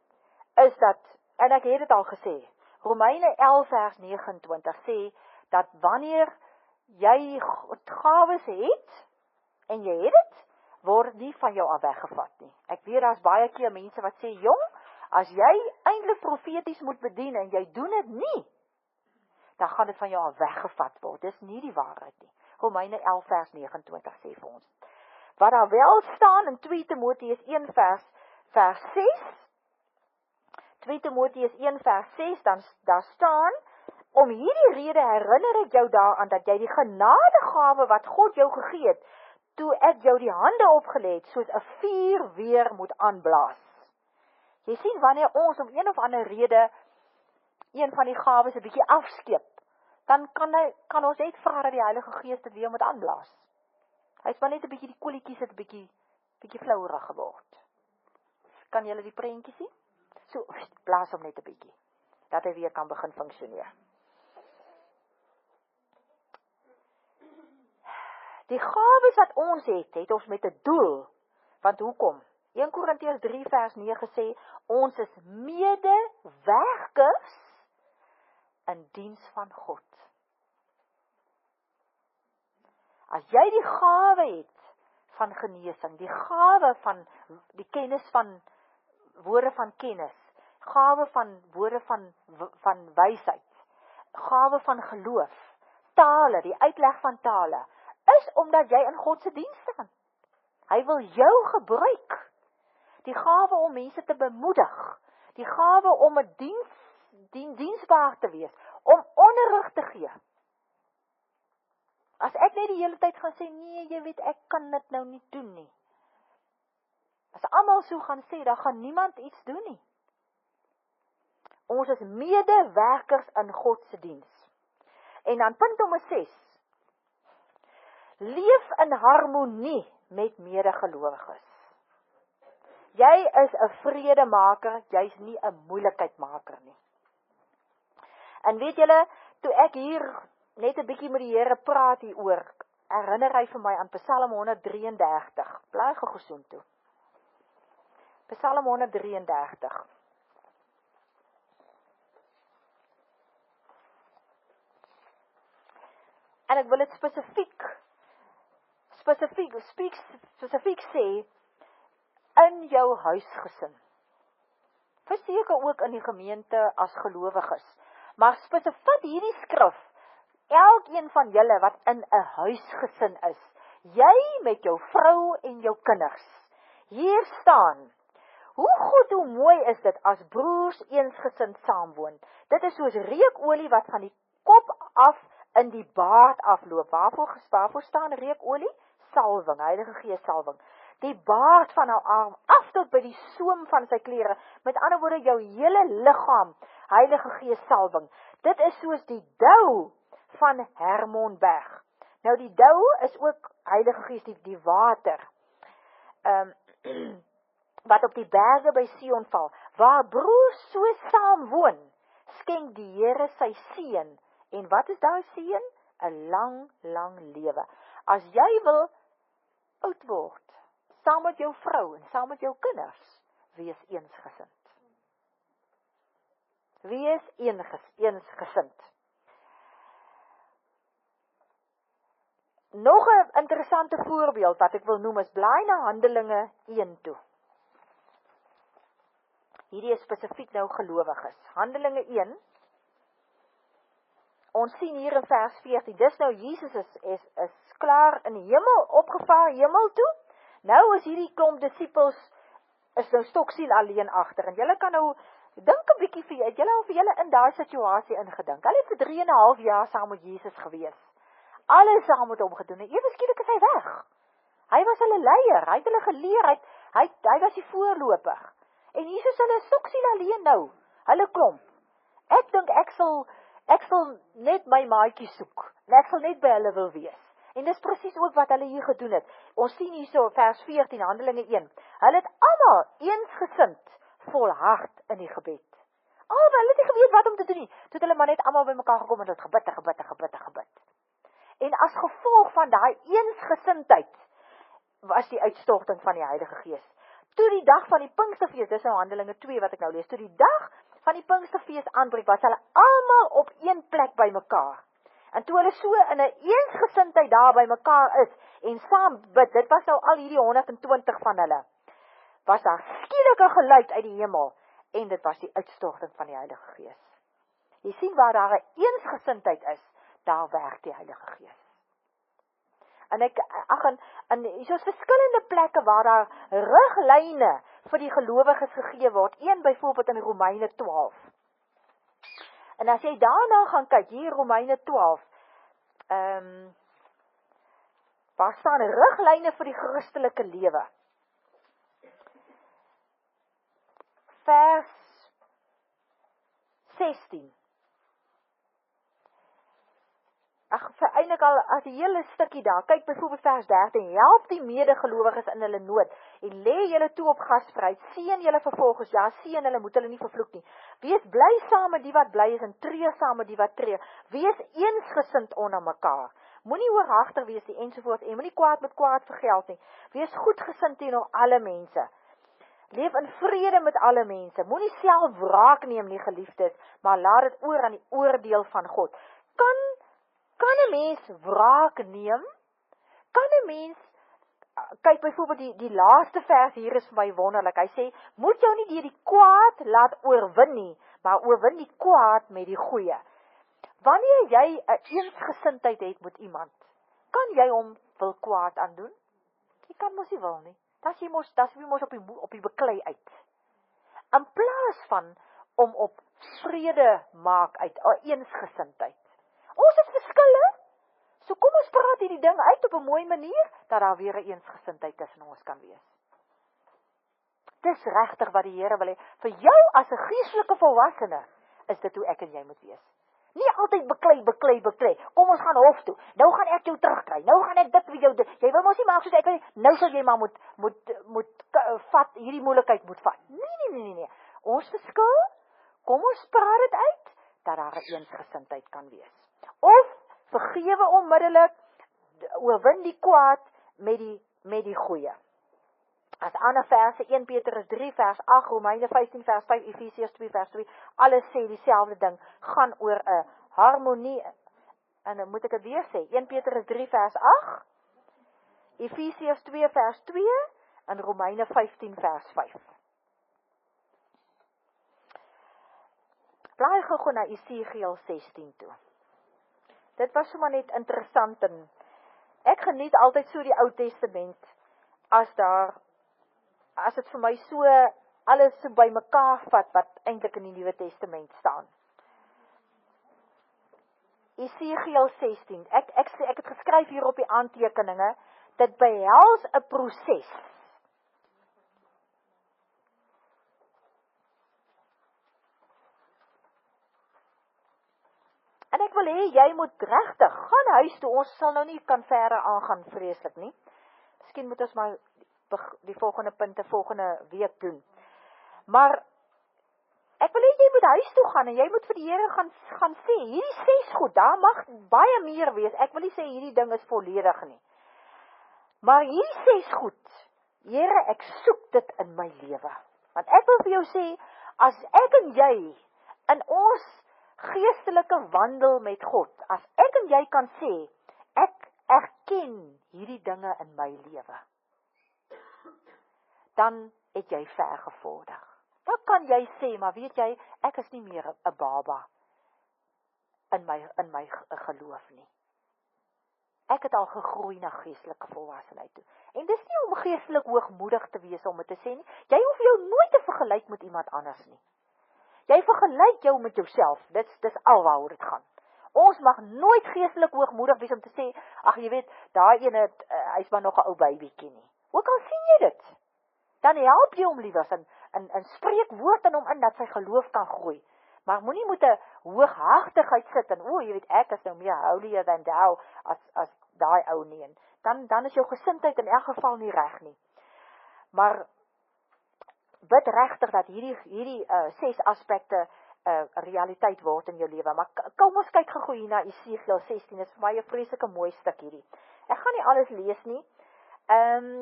is dat, en ek het dit al gesê, Romeine 11 vers 29 sê, dat wanneer jy gawes het, en jy het dit, word nie van jou af weggevat nie. Ek weet, daar's baie keer mense wat sê, jong, as jy eintlik profeties moet bedien, en jy doen dit nie, dan gaan dit van jou af weggevat word. Dis nie die waarheid nie. Romeine 11 vers 29 sê vir ons. Wat daar wel staan in 2 Timoteus 1 vers 6, 2 Timoteus 1 vers 6, dan daar staan, om hierdie rede herinner ek jou daaraan, dat jy die genadegawe wat God jou gegee het, toe ek jou die hande opgelê het, soos 'n vuur weer moet aanblaas. Jy sien, wanneer ons om een of ander rede, een van die gawes 'n bietjie afskeep, dan kan ons net vra dat die Heilige Gees dit weer moet aanblaas. Hy is maar net 'n bietjie, die kolletjies het 'n bietjie flouerig geword. Kan julle die prentjie sien? So, blaas hom net 'n bietjie, dat hy weer kan begin funksioneer. Die gawes wat ons het ons met 'n doel, want hoekom? 1 Korintiërs 3 vers 9 sê, ons is medewerkers in diens van God. As jy die gawe het van genesing, die gawe van die kennis van woorde van kennis, gawe van woorde van wysheid, gawe van geloof, tale, die uitleg van tale, is omdat jy in God se diens staan. Hy wil jou gebruik. Die gawe om mense te bemoedig, die gawe om 'n diensbaar te wees, om onderrig te gee. As ek net die hele tyd gaan sê, nee, jy weet, ek kan dit nou nie doen nie. As almal so gaan sê, dan gaan niemand iets doen nie. Ons is medewerkers in God se diens. En dan punt nommer 6. Leef in harmonie met medegelowiges. Jy is 'n vredemaker, jy's nie 'n moeilikheidmaker nie. En weet julle, toe ek hier net 'n bietjie met die Here praat hieroor, herinner hy vir my aan Psalm 133. Bly gesoen toe. Psalm 133. En ek wil dit spesifiek sê, in jou huisgesin. Verseker ook in die gemeente as gelowiges. Maar spesifiek hierdie skrif, elkeen van julle wat in 'n huisgesin is, jy met jou vrou en jou kinders, hier staan. Hoe mooi is dit as broers eensgesind saamwoon. Dit is soos reukolie wat van die kop af in die baard afloop. Waarvoor staan reukolie? Salwing, Heilige Gees salwing. Die baard van haar arm af tot by die soem van sy klere. Met ander woorde, jou hele liggaam, Heilige Gees salwing. Dit is soos die dou van Hermonberg. Nou die dou is ook Heilige Gees, die water. Wat op die berge by Sion val. Waar broers so saam woon, skenk die Here sy seën. En wat is daai seën? 'n lang lewe. As jy wil oud word, saam met jou vrou en saam met jou kinders, wees eensgesind. Wees eensgesind. Nog 'n interessante voorbeeld wat ek wil noem is, blaai na Handelinge 1 toe. Hierdie is spesifiek nou gelowiges. Handelinge 1. Ons sien hier in vers 14, dis nou Jesus is klaar in die hemel, opgevaar hemel toe. Nou is hierdie klomp disippels, is nou stoksiel alleen agter. En julle kan nou, dink 'n bietjie vir julle al vir julle in daai situasie ingedink. Hulle het vir 3,5 jaar saam met Jesus gewees. Alles saam met hom gedoen, en ewe skielik is hy weg. Hy was hulle leier, hy het hulle geleer, hy was die voorloper. En Jesus hulle stoksiel alleen nou, hulle klomp. Ek dink ek sal net my maatjie soek, en ek sal net by hulle wil wees. En dis presies ook wat hulle hier gedoen het. Ons sien hierso vers 14, Handelinge 1. Hulle het almal eensgesind volhard in die gebed. Hulle het nie geweet wat om te doen nie. Toe het hulle maar net almal by mekaar gekom en het gebid. En as gevolg van daai eensgesindheid was die uitstorting van die Heilige Gees. Toe die dag van die Pinksterfees, dis nou Handelinge 2 wat ek nou lees, toe die dag van die Pinksterfees aanbreek, was hulle almal op een plek by mekaar. En toe hulle so in 'n eensgesindheid daar by mekaar is, en saam bid, dit was nou al hierdie 120 van hulle, was daar skielike geluid uit die hemel, en dit was die uitstorting van die Heilige Gees. Jy sien waar daar 'n eensgesindheid is, daar werk die Heilige Gees. En hier is verskillende plekke waar daar riglyne vir die gelowiges gegee word. Een byvoorbeeld in Romeine 12. En as jy daarna gaan kyk, hier Romeine 12, waar staan riglyne vir die Christelike lewe. Vers 16. Eintlik al as die hele stukkie daar, kyk byvoorbeeld vers 13, help die medegelowiges in hulle nood, en lê julle toe op gasvryheid, seën julle vervolgens, ja, seën hulle, moet hulle nie vervloek nie. Wees bly saam met die wat bly is, en treur saam met die wat treur. Wees eensgesind onder mekaar. Moenie hooghartig wees nie, ensovoorts, en moenie kwaad met kwaad vergeld nie. Wees goedgesind teenoor alle mense. Leef in vrede met alle mense. Moenie self wraak neem nie, geliefdes, maar laat dit oor aan die oordeel van God. Kan 'n mens wraak neem? Kan 'n mens, kyk byvoorbeeld die laaste vers hier is vir my wonderlik. Hy sê, moet jou nie deur die kwaad laat oorwin nie, maar oorwin die kwaad met die goeie. Wanneer jy 'n eensgesindheid het met iemand, kan jy hom wil kwaad aandoen? Jy kan mos nie wil nie. Das jy mos op die beklei uit. In plaas van om op vrede maak uit eensgesindheid. Ons het verskille, so kom ons praat hierdie ding uit op 'n mooi manier, dat daar weer 'n eensgesindheid tussen ons kan wees. Dis regtig wat die Here wil hê. Vir jou as 'n geestelike volwassene, is dit hoe ek en jy moet wees. Nie altyd beklei. Kom ons gaan hof toe. Nou gaan ek jou terugkry. Nou gaan ek dit vir jou doen. Jy wil mos nie maak soos ek wil. Nou sal jy maar moet vat, hierdie moeilikheid moet vat. Nee. Ons verskil, kom ons praat dit uit, dat daar 'n eensgesindheid kan wees. Of vergewe onmiddellik, oorwin die kwaad met die goeie. As ander verse, 1 Petrus 3 vers 8, Romeine 15 vers 5, Efesiërs 2 vers 2, alles sê dieselfde ding, gaan oor 'n harmonie, en dan moet ek dit weer sê, 1 Petrus 3 vers 8, Efesiërs 2 vers 2, en Romeine 15 vers 5. Blaai gou na Esegiel 16 toe. Dit was sommer net interessant, en ek geniet altyd so die Ou Testament, as dit vir my so, alles so by mekaar vat, wat eintlik in die Nuwe Testament staan. Esegiel 16, ek het geskryf hier op die aantekeninge, dit behels 'n proses. En ek wil hê, jy moet regtig, gaan huis toe, ons sal nou nie kan verder aangaan vreeslik nie. Miskien moet ons maar die volgende punte volgende week doen. Maar, ek wil hê, jy moet huis toe gaan, en jy moet vir die Here gaan sê, hierdie 6 goed, daar mag baie meer wees, ek wil nie sê, hierdie ding is volledig nie. Maar hierdie 6 goed, Here, ek soek dit in my lewe. Want ek wil vir jou sê, as ek en jy, in ons geestelike wandel met God, as ek en jy kan sê, ek erken hierdie dinge in my lewe, dan het jy ver gevorder. Dan kan jy sê, maar weet jy, ek is nie meer 'n baba in my geloof nie. Ek het al gegroei na geestelike volwassenheid toe. En dis nie om geestelik hoogmoedig te wees om dit te sê nie. Jy hoef jou nooit te vergelyk met iemand anders nie. Jy vergelyk jou met jouself. Dis alwaaroor dit gaan. Ons mag nooit geestelik hoogmoedig wees om te sê, ag jy weet, daai ene, hy's maar nog 'n ou babytjie nie. Ook al sien jy dit, dan help jy hom liewers en spreek woord in hom in dat sy geloof kan groei. Maar moenie met 'n hooghartigheid sit en jy weet ek is nou meer holier than thou as daai ou nie. En dan is jou gesindheid in elk geval nie reg nie. Maar bid regtig dat hierdie 6 aspekte realiteit word in jou lewe. Maar kom ons kyk gou hier na Esegiel 16. Dit is vir my 'n vreeslike mooi stuk hierdie. Ek gaan nie alles lees nie.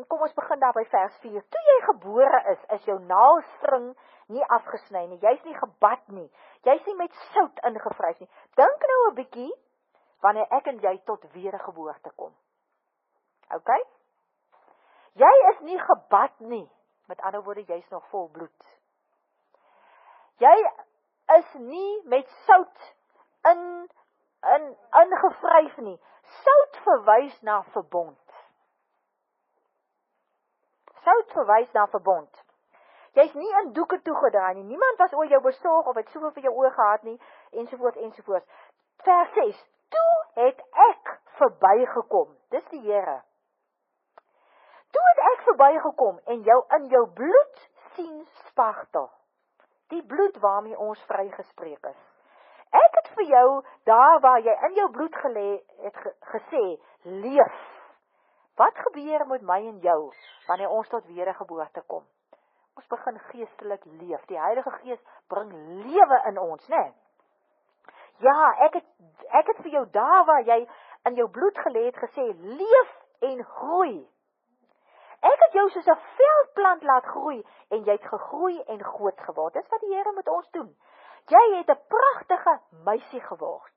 Kom ons begin daar by vers 4. Toe jy gebore is jou naalstring nie afgesny nie. Jy's nie gebad nie. Jy's nie met sout ingevryf nie. Dink nou 'n bietjie wanneer ek en jy tot wedergeboorte kom. OK? Jy is nie gebad nie. Met ander woorde, jy's nog vol bloed. Jy is nie met sout ingevryf nie. Sout verwys na verbond. Sout verwys na verbond. Jy's nie in doeke toegedraai nie. Niemand was ooit jou besorg of het soveel vir jou oor gehad nie, ensovoorts. Vers 6. Toe het ek verbygekom. Dis die Here. Toe het ek verbygekom en jou in jou bloed sien spartel. Die bloed waarmee ons vrygespreek is. Ek het vir jou, daar waar jy in jou bloed gelê het gesê, leef. Wat gebeur met my en jou, wanneer ons tot wedergeboorte kom? Ons begin geestelik leef. Die Heilige Gees bring lewe in ons, né? Ja, ek het vir jou, daar waar jy in jou bloed gelê het gesê, leef en groei. Ek het jou soos 'n veldplant laat groei, en jy het gegroei en groot geword. Dis wat die Here met ons doen. Jy het 'n pragtige meisie geword.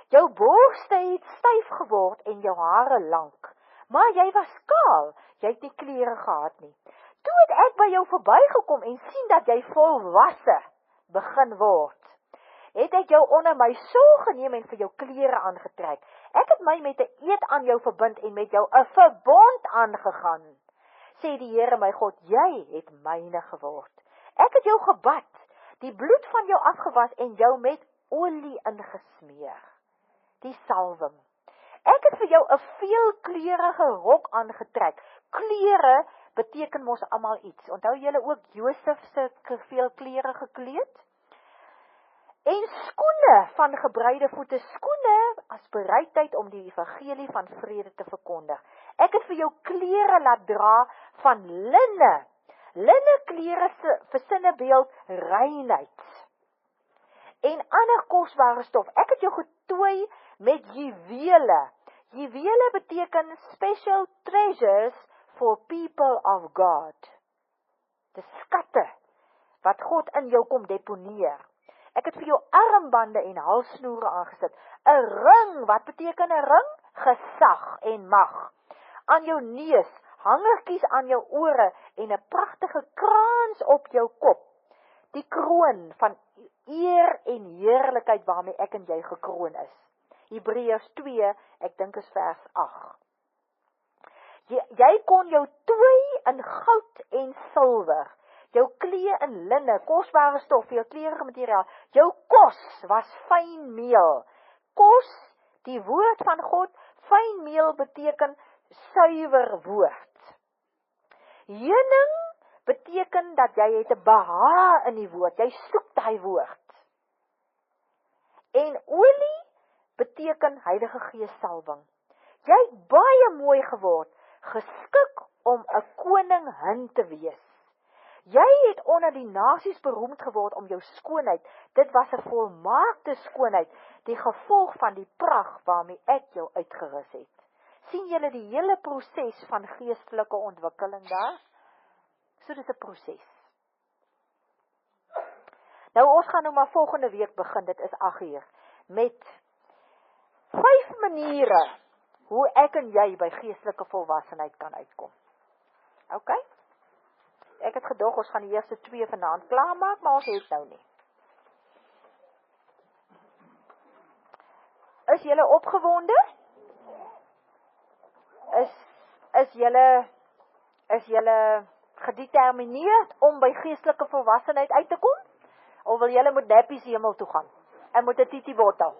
Jou borste het styf geword en jou hare lank. Maar jy was kaal, jy het nie klere gehad nie. Toe het ek by jou verbygekom en sien dat jy volwasse begin word. het ek jou onder my sorg geneem en vir jou klere aangetrek. Ek het my met 'n eed aan jou verbind en met jou 'n verbond aangegaan. Sê die Here my God, jy het myne geword. Ek het jou gebad, die bloed van jou afgewas en jou met olie ingesmeer. Die salwing. Ek het vir jou 'n veelkleurige rok aangetrek. Kleure beteken mos almal iets. Onthou julle ook Josef se veelkleurige kleed? En skoene van gebreide voete, skoene as bereidheid om die evangelie van vrede te verkondig. Ek het vir jou klere laat dra van linne. Linne klere vir sinnebeeld reinheid. En ander kosbare stof. Ek het jou getooi met juwele. Juwele beteken special treasures for people of God. Dis skatte wat God in jou kom deponeer. Ek het vir jou armbande en halssnoere aangesit. 'n ring, wat beteken 'n ring? Gesag en mag. Aan jou neus, hangertjies aan jou ore en 'n pragtige krans op jou kop. Die kroon van eer en heerlikheid waarmee ek en jy gekroon is. Hebreërs 2, ek dink is vers 8. Jy kon jou tooi in goud en silwer, jou klee in linne, kosbare stof, jou kleurige materiaal, jou kos was fyn meel. Kos, die woord van God, fyn meel beteken suiwer woord. Heuning beteken dat jy het 'n behaag in die woord, jy soek daai woord. En olie beteken Heilige Gees salwing. Jy het baie mooi geword, geskik om 'n koningin te wees. Jy het onder die nasies beroemd geword om jou skoonheid. Dit was 'n volmaakte skoonheid, die gevolg van die pragt waarmee ek jou uitgerus het. Sien julle die hele proses van geestelike ontwikkeling daar? So dis 'n proses. Nou ons gaan nou maar volgende week begin, dit is 8 uur, met 5 maniere hoe ek en jy by geestelike volwassenheid kan uitkom. OK? Ek het gedog ons gaan die eerste 2 vanaand klaarmaak, maar ons het nou nie. Is julle opgewonde? Is julle gedetermineerd om by geestelike volwassenheid uit te kom? Of wil julle met neppies hemel toe gaan? En moet 'n titi bottel?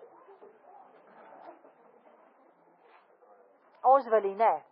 Ons wil nie, né?